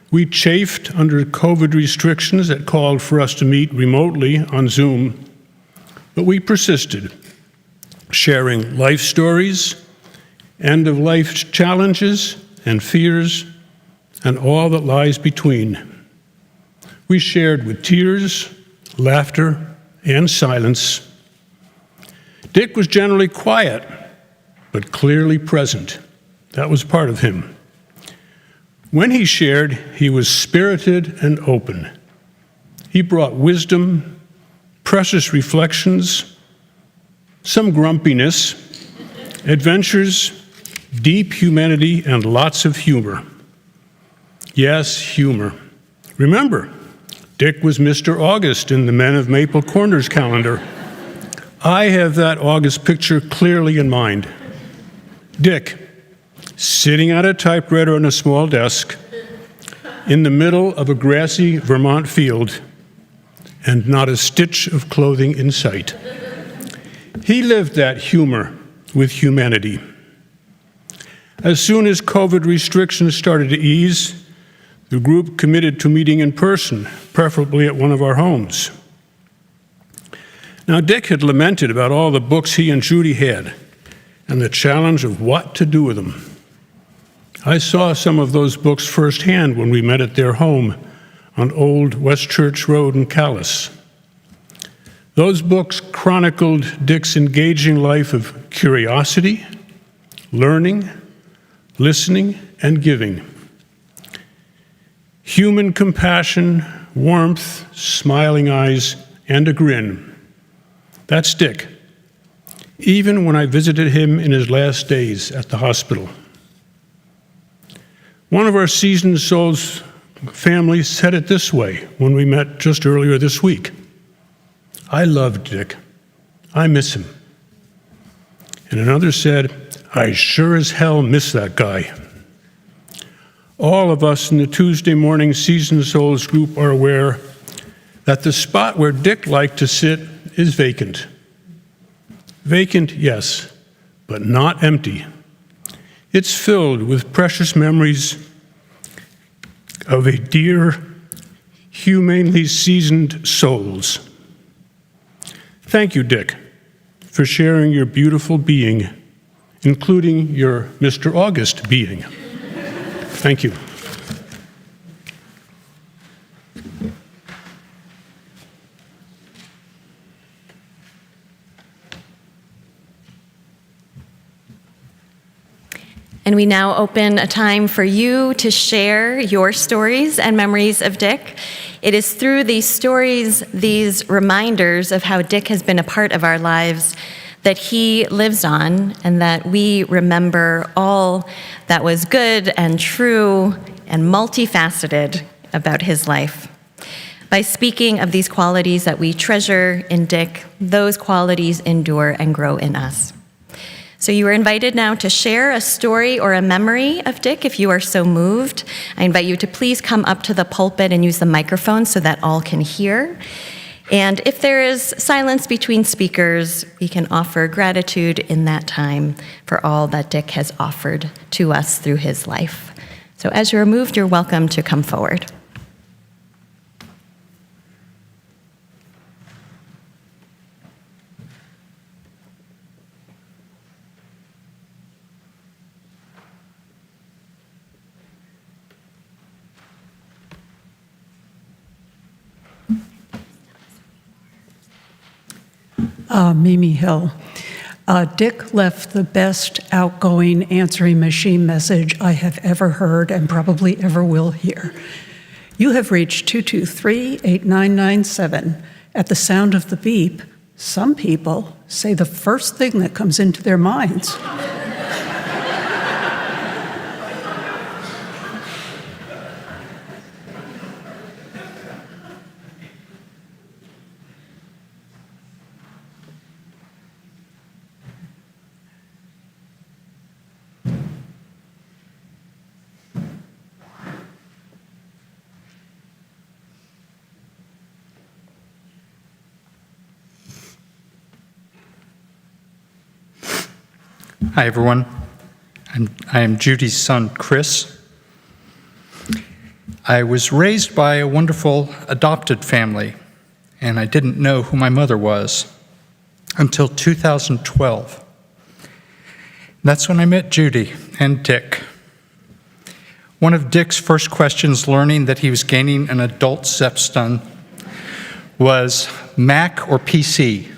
We chafed under COVID restrictions that called for us to meet remotely on Zoom, but we persisted, sharing life stories, end-of-life challenges and fears, and all that lies between. We shared with tears, laughter, and silence. Dick was generally quiet, but clearly present. That was part of him. When he shared, he was spirited and open. He brought wisdom, precious reflections, some grumpiness, adventures, deep humanity, and lots of humor. Yes, humor. Remember, Dick was Mr. August in the Men of Maple Corners calendar. I have that August picture clearly in mind. Dick, sitting at a typewriter on a small desk, in the middle of a grassy Vermont field, and not a stitch of clothing in sight. He lived that humor with humanity. As soon as COVID restrictions started to ease, the group committed to meeting in person, preferably at one of our homes. Now, Dick had lamented about all the books he and Judy had and the challenge of what to do with them. I saw some of those books firsthand when we met at their home on Old West Church Road in Calais. Those books chronicled Dick's engaging life of curiosity, learning, listening, and giving. Human compassion, warmth, smiling eyes, and a grin. That's Dick, even when I visited him in his last days at the hospital. One of our Seasoned Souls family said it this way when we met just earlier this week. I love Dick. I miss him. And another said, I sure as hell miss that guy. All of us in the Tuesday morning Seasoned Souls group are aware that the spot where Dick liked to sit is vacant. Vacant, yes, but not empty. It's filled with precious memories of a dear, humanely seasoned souls. Thank you, Dick, for sharing your beautiful being, including your Mr. August being. Thank you. And we now open a time for you to share your stories and memories of Dick. It is through these stories, these reminders of how Dick has been a part of our lives, that he lives on, and that we remember all that was good and true and multifaceted about his life. By speaking of these qualities that we treasure in Dick, those qualities endure and grow in us. So you are invited now to share a story or a memory of Dick if you are so moved. I invite you to please come up to the pulpit and use the microphone so that all can hear. And if there is silence between speakers, we can offer gratitude in that time for all that Dick has offered to us through his life. So as you're moved, you're welcome to come forward. Mimi Hill. Dick left the best outgoing answering machine message I have ever heard and probably ever will hear. You have reached 223-8997. At the sound of the beep, some people say the first thing that comes into their minds. Hi, everyone. I am Judy's son, Chris. I was raised by a wonderful adopted family, and I didn't know who my mother was until 2012. That's when I met Judy and Dick. One of Dick's first questions learning that he was gaining an adult stepson was Mac or PC?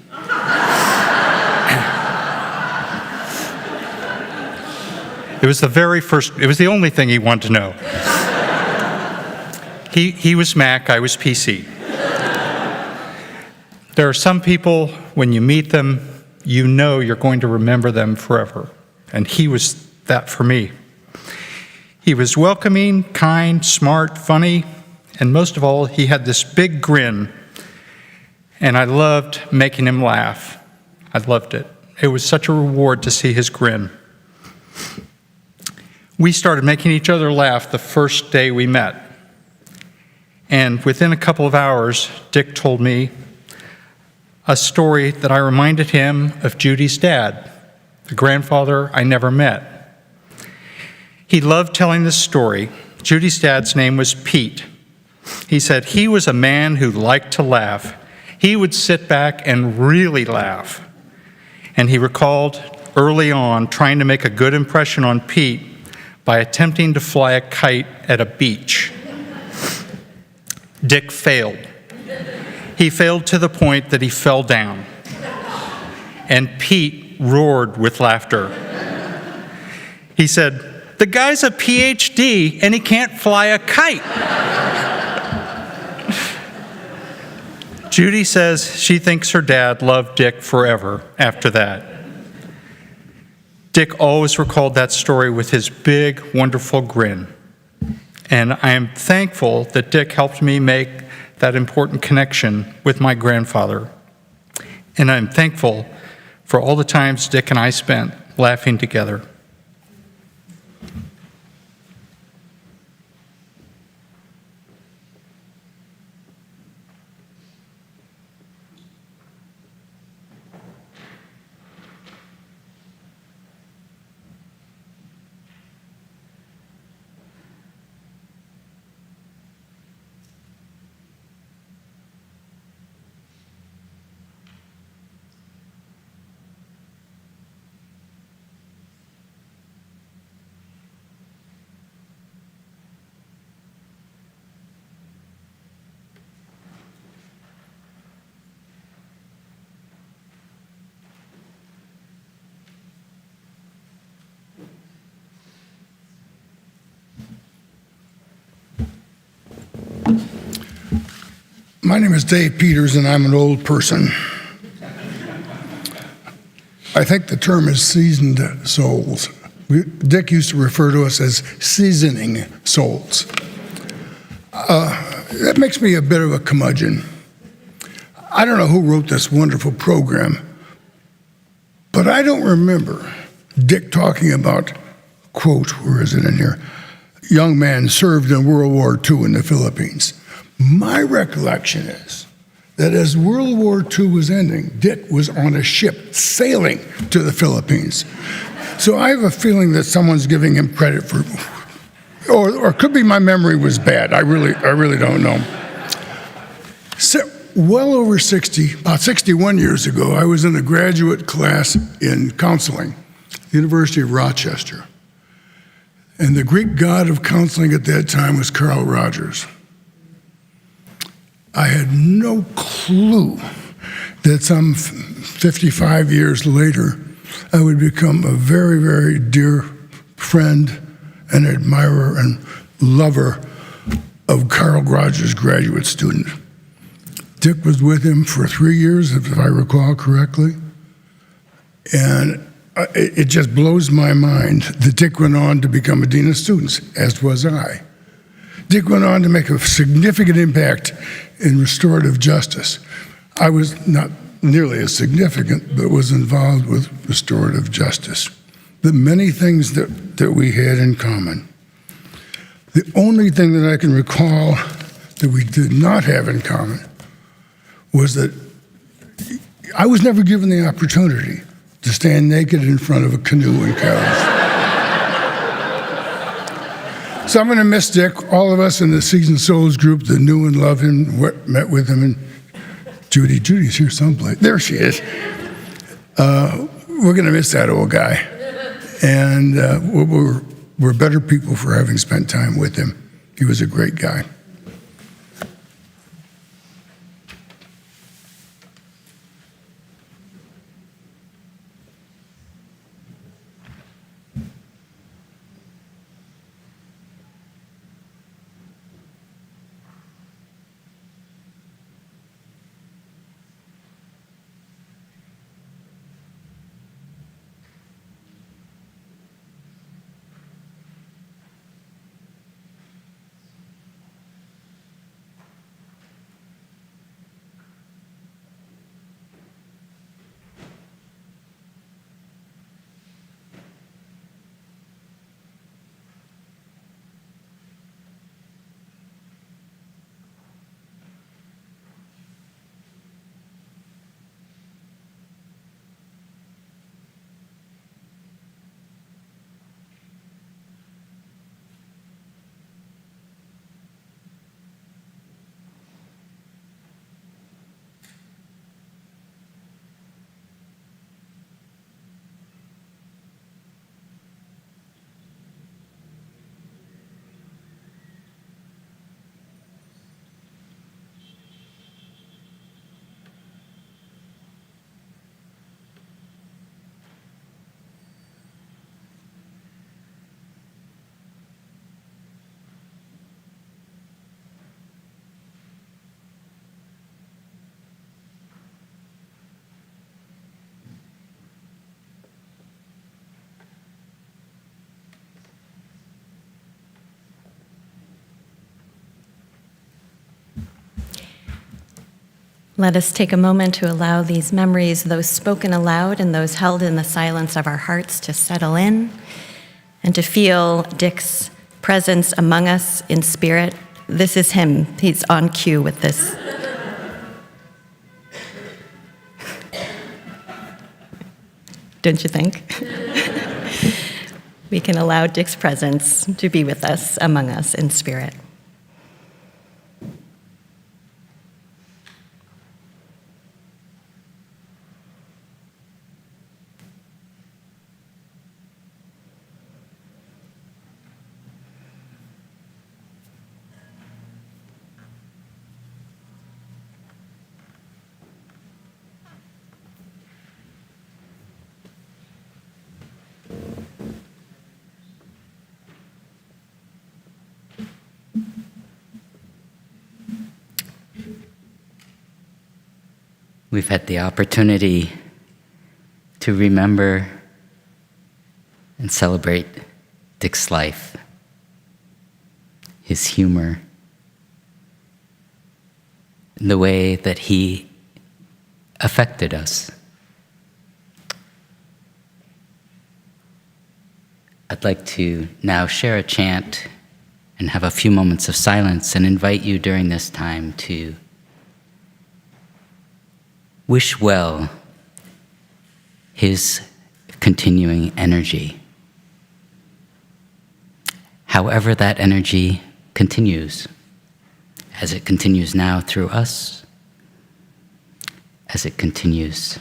It was the only thing he wanted to know. He was Mac, I was PC. There are some people, when you meet them, you know you're going to remember them forever. And he was that for me. He was welcoming, kind, smart, funny, and most of all, he had this big grin. And I loved making him laugh. I loved it. It was such a reward to see his grin. We started making each other laugh the first day we met. And within a couple of hours, Dick told me a story that I reminded him of Judy's dad, the grandfather I never met. He loved telling this story. Judy's dad's name was Pete. He said he was a man who liked to laugh. He would sit back and really laugh. And he recalled early on trying to make a good impression on Pete by attempting to fly a kite at a beach. Dick failed. He failed to the point that he fell down. And Pete roared with laughter. He said, "The guy's a PhD and he can't fly a kite." Judy says she thinks her dad loved Dick forever after that. Dick always recalled that story with his big, wonderful grin. And I am thankful that Dick helped me make that important connection with my grandfather. And I'm thankful for all the times Dick and I spent laughing together. My name is Dave Peters, and I'm an old person. I think the term is seasoned souls. Dick used to refer to us as seasoning souls. That makes me a bit of a curmudgeon. I don't know who wrote this wonderful program, but I don't remember Dick talking about, quote, where is it in here? Young man served in World War II in the Philippines. My recollection is that as World War II was ending, Dick was on a ship sailing to the Philippines. So I have a feeling that someone's giving him credit for, or it could be my memory was bad. I really don't know. So, well over 60, about 61 years ago, I was in a graduate class in counseling, University of Rochester. And the Greek god of counseling at that time was Carl Rogers. I had no clue that some 55 years later, I would become a very, very dear friend and admirer and lover of Carl Rogers' graduate student. Dick was with him for 3 years, if I recall correctly. And it just blows my mind that Dick went on to become a dean of students, as was I. Dick went on to make a significant impact in restorative justice. I was not nearly as significant, but was involved with restorative justice. The many things that we had in common. The only thing that I can recall that we did not have in common was that I was never given the opportunity to stand naked in front of a canoe in Calais. So I'm going to miss Dick. All of us in the Seasoned Souls group that knew and loved him, met with him, and Judy's here someplace. There she is. We're going to miss that old guy. And we're better people for having spent time with him. He was a great guy. Let us take a moment to allow these memories, those spoken aloud and those held in the silence of our hearts, to settle in and to feel Dick's presence among us in spirit. This is him. He's on cue with this. Don't you think? We can allow Dick's presence to be with us, among us in spirit. We've had the opportunity to remember and celebrate Dick's life, his humor, the way that he affected us. I'd like to now share a chant and have a few moments of silence and invite you during this time to wish well his continuing energy. However that energy continues, as it continues now through us, as it continues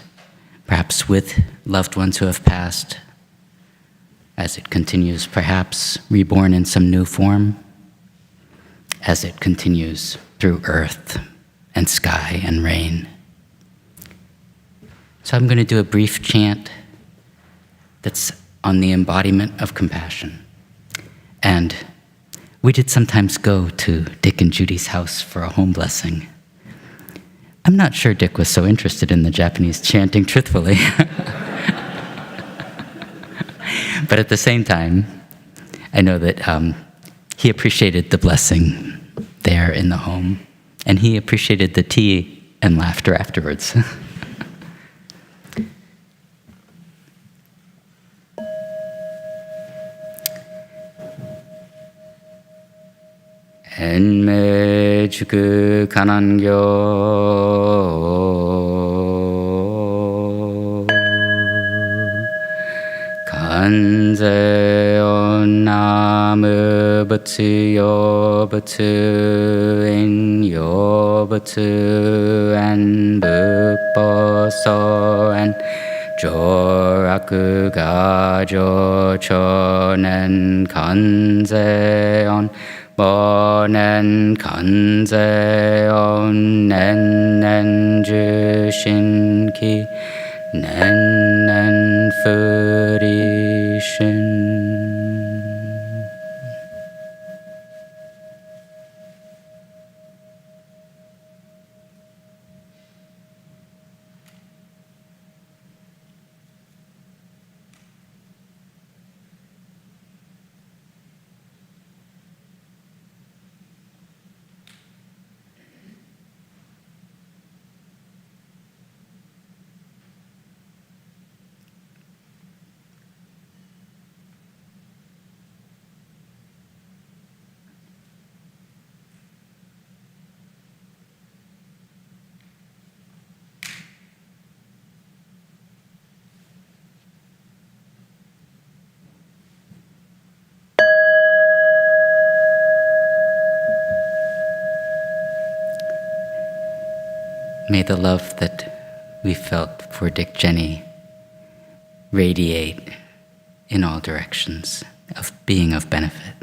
perhaps with loved ones who have passed, as it continues perhaps reborn in some new form, as it continues through earth and sky and rain. So I'm going to do a brief chant that's on the embodiment of compassion. And we did sometimes go to Dick and Judy's house for a home blessing. I'm not sure Dick was so interested in the Japanese chanting, truthfully. But at the same time, I know that he appreciated the blessing there in the home, and he appreciated the tea and laughter afterwards. 엔매 주그 가난교 간제온 나무 버츠요 버츠엔 버츠엔 북버서엔 조라크가 조천엔 간제온 보낸 간제온 낸낸 주신기 낸낸 프리신. May the love that we felt for Dick Jenney radiate in all directions of being of benefit.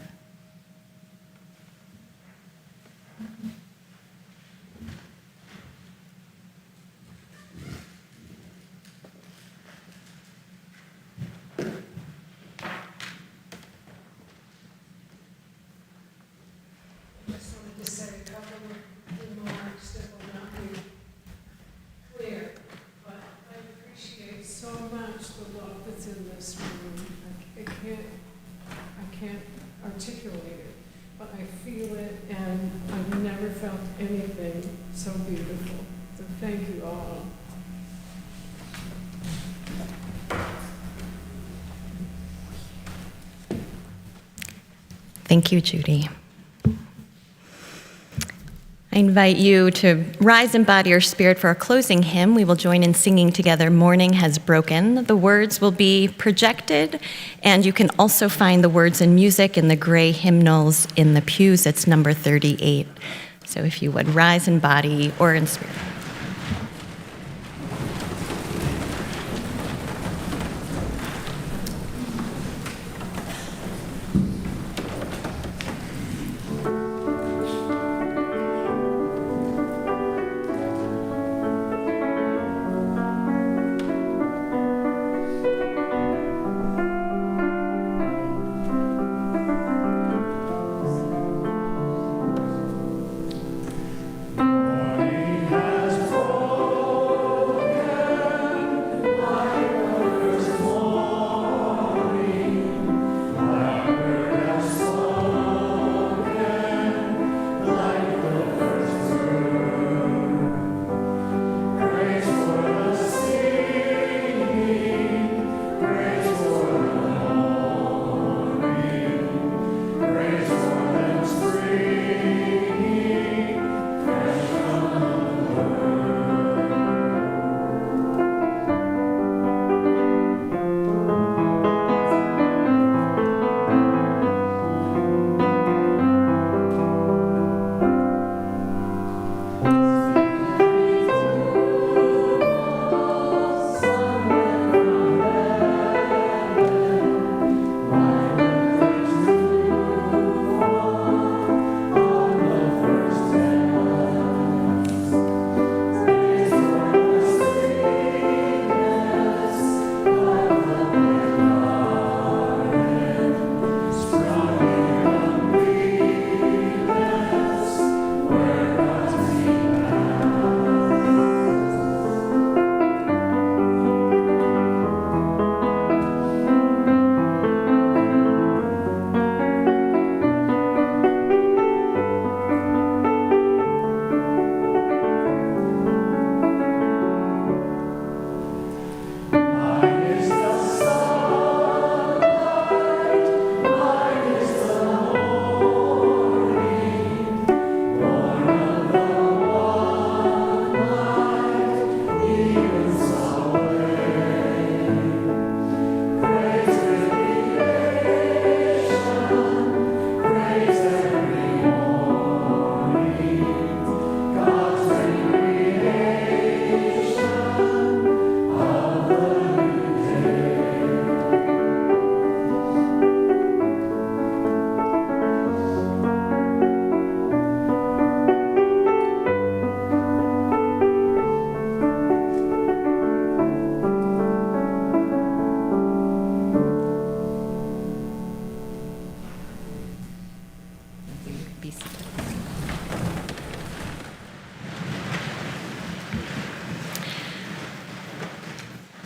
Articulate it, but I feel it, and I've never felt anything so beautiful. So thank you all. Thank you, Judy. I invite you to rise and body your spirit for our closing hymn. We will join in singing together, Morning Has Broken. The words will be projected, and you can also find the words and music in the gray hymnals in the pews. It's number 38. So if you would rise in body or in spirit. Morning has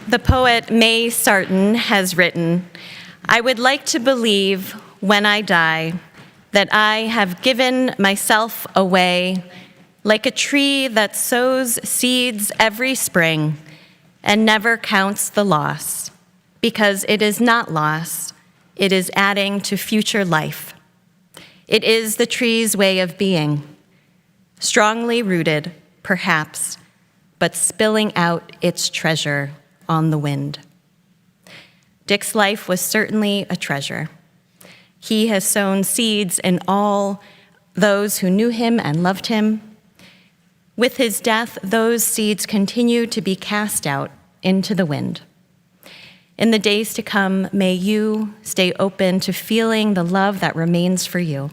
The poet May Sarton has written, "I would like to believe when I die that I have given myself away like a tree that sows seeds every spring and never counts the loss, because it is not loss, it is adding to future life. It is the tree's way of being, strongly rooted, perhaps, but spilling out its treasure on the wind." Dick's life was certainly a treasure. He has sown seeds in all those who knew him and loved him. With his death, those seeds continue to be cast out into the wind. In the days to come, may you stay open to feeling the love that remains for you.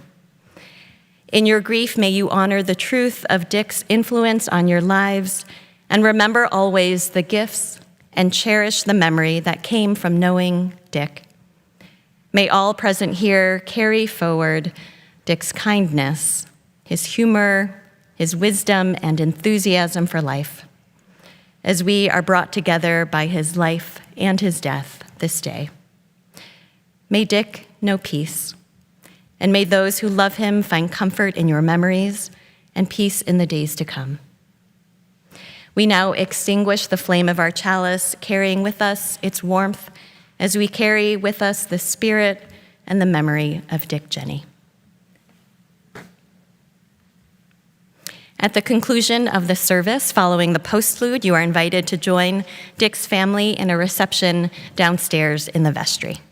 In your grief, may you honor the truth of Dick's influence on your lives and remember always the gifts and cherish the memory that came from knowing Dick. May all present here carry forward Dick's kindness, his humor, his wisdom, and enthusiasm for life, as we are brought together by his life and his death this day. May Dick know peace, and may those who love him find comfort in your memories and peace in the days to come. We now extinguish the flame of our chalice, carrying with us its warmth as we carry with us the spirit and the memory of Dick Jenney. At the conclusion of the service, following the postlude, you are invited to join Dick's family in a reception downstairs in the vestry.